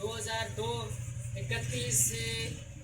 2002، 31